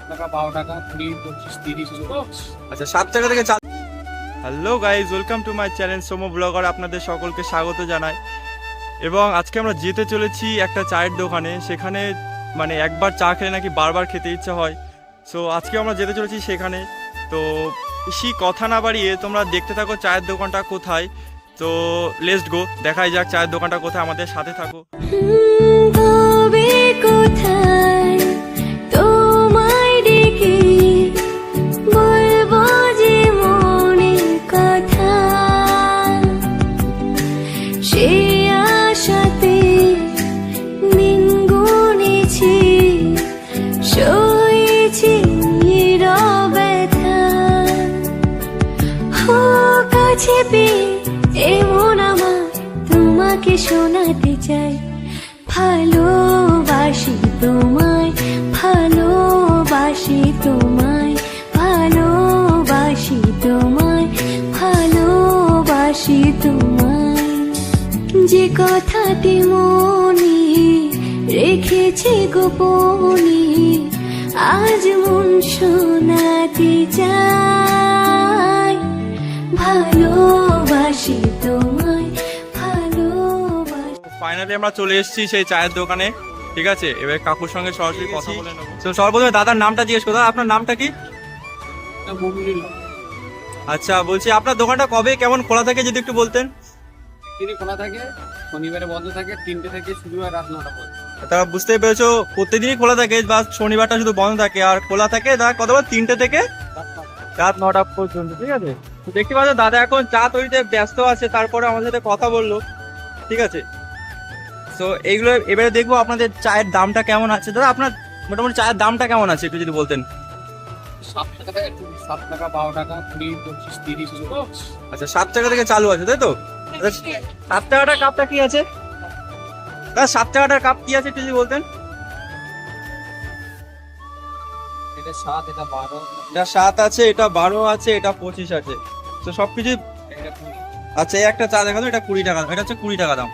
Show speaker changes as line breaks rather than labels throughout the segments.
টাকা 12 টাকা 20 25 30
আচ্ছা 7 টাকা থেকে চাল। Hello guys, welcome to my channel সোমো blogger. আপনাদের সকলকে স্বাগত জানাই। এবং আজকে আমরা যেতে চলেছি একটা চায়ের দোকানে। সেখানে মানে একবার চা খেলে নাকি বারবার খেতে ইচ্ছা হয়। সো আজকে আমরা যেতে চলেছি সেখানে। তো বেশি কথা না বাড়িয়ে তোমরা দেখতে থাকো চায়ের দোকানটা কোথায়। তো লেটস গো, দেখাই যাক চায়ের দোকানটা কোথায়, আমাদের সাথে থাকো।
এমন আমার তোমাকে শোনাতে চাই, ভালোবাসি তোমায়, ভালোবাসি তোমায়, ভালোবাসি তোমায়, ভালোবাসি তোমায়। যে কথাটি মনে রেখেছি গোপনে, আজ মন শোনাতে চাই, ভালোবাসি তোমায়, ভালোবাসি।
ফাইনালি আমরা চলে এসেছি সেই চায়ের দোকানে। ঠিক আছে, এবার কাকুর সঙ্গে সরাসরি কথা বলে নেবো। তো সর্বপ্রথমে দাদার নামটা জিজ্ঞেস করো। আপনার নামটা কি? আচ্ছা, বলছি আপনার দোকানটা কবে কেমন খোলা থাকে যদি একটু বলতেন।
খোলা থাকে, শনিবারে বন্ধ থাকে 3টে থেকে শুরু হয় রাত 9টা পর্যন্ত।
তারা বুঝতেই পেরেছো, প্রত্যেকদিনই খোলা থাকে, বা শনিবারটা শুধু বন্ধ থাকে। আর খোলা থাকে দাদা কত বল 3টে থেকে রাত 9টা পর্যন্ত। ঠিক আছে, তো দেখতে পাচ্ছ দাদা এখন চা তৈরিতে ব্যস্ত আছে, তারপরে আমাদের সাথে কথা বললো। ঠিক আছে, তো এইগুলো এবারে দেখবো আপনাদের চায়ের দামটা কেমন আছে। দাদা আপনার মোটামুটি চায়ের দামটা কেমন আছে একটু যদি বলতেন।
7 টাকা থেকে 7 টাকা 12 টাকা 20 25 30।
আচ্ছা 7 টাকা থেকে চালু আছে, তাই তো? 7 টাকাটার কাপটা কি আছে দাদা? 7 টাকাটার কাপ কি আছে একটু যদি বলতেন।
এটা 7, এটা 12,
এটা 7 আছে, এটা 12 আছে, এটা 25 আছে। তো সবকিছু
এটা 20।
আচ্ছা, এই একটা চা দেখালো, এটা 20 টাকা, এটা হচ্ছে 20 টাকা দাম।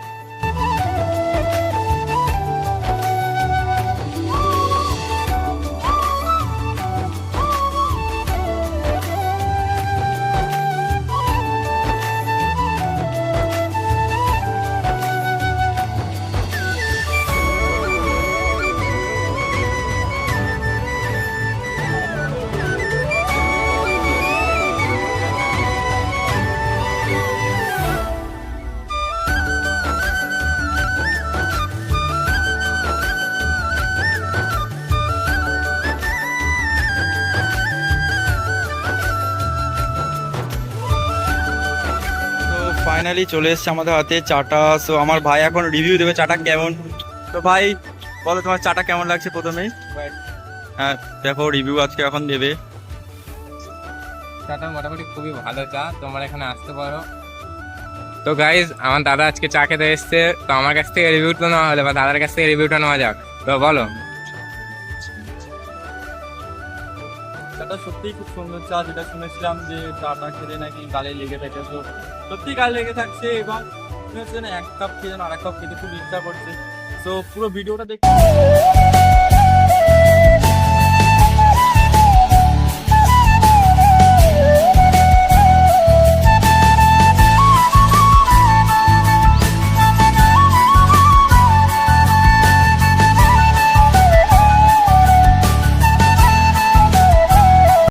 ফাইনালি চলে এসছে আমাদের হাতে চাটা। সো আমার ভাই এখন রিভিউ দেবে চাটা কেমন। তো ভাই বলো তোমার চাটা কেমন লাগছে প্রথমেই। হ্যাঁ দেখো, রিভিউ আজকে এখন দেবে।
চাটা মোটামুটি খুবই ভালো চা, তোমরা এখানে আসতে পারো। তো গাইজ, আমার দাদা আজকে চা খেতে এসছে, তো আমার কাছ থেকে রিভিউটা নেওয়া হলে বা দাদার কাছ থেকে রিভিউটা নেওয়া যাক। তো বলো।
চাটা সত্যিই খুব সুন্দর চা। যেটা শুনেছিলাম যে চাটা খেলে নাকি গালে লেগে থাকে, তো সত্যি গালে লেগে থাকছে। এবং এক কাপ খেয়ে যেন আরেক কাপ খেতে খুব ইচ্ছা করছে। তো পুরো ভিডিওটা দেখতে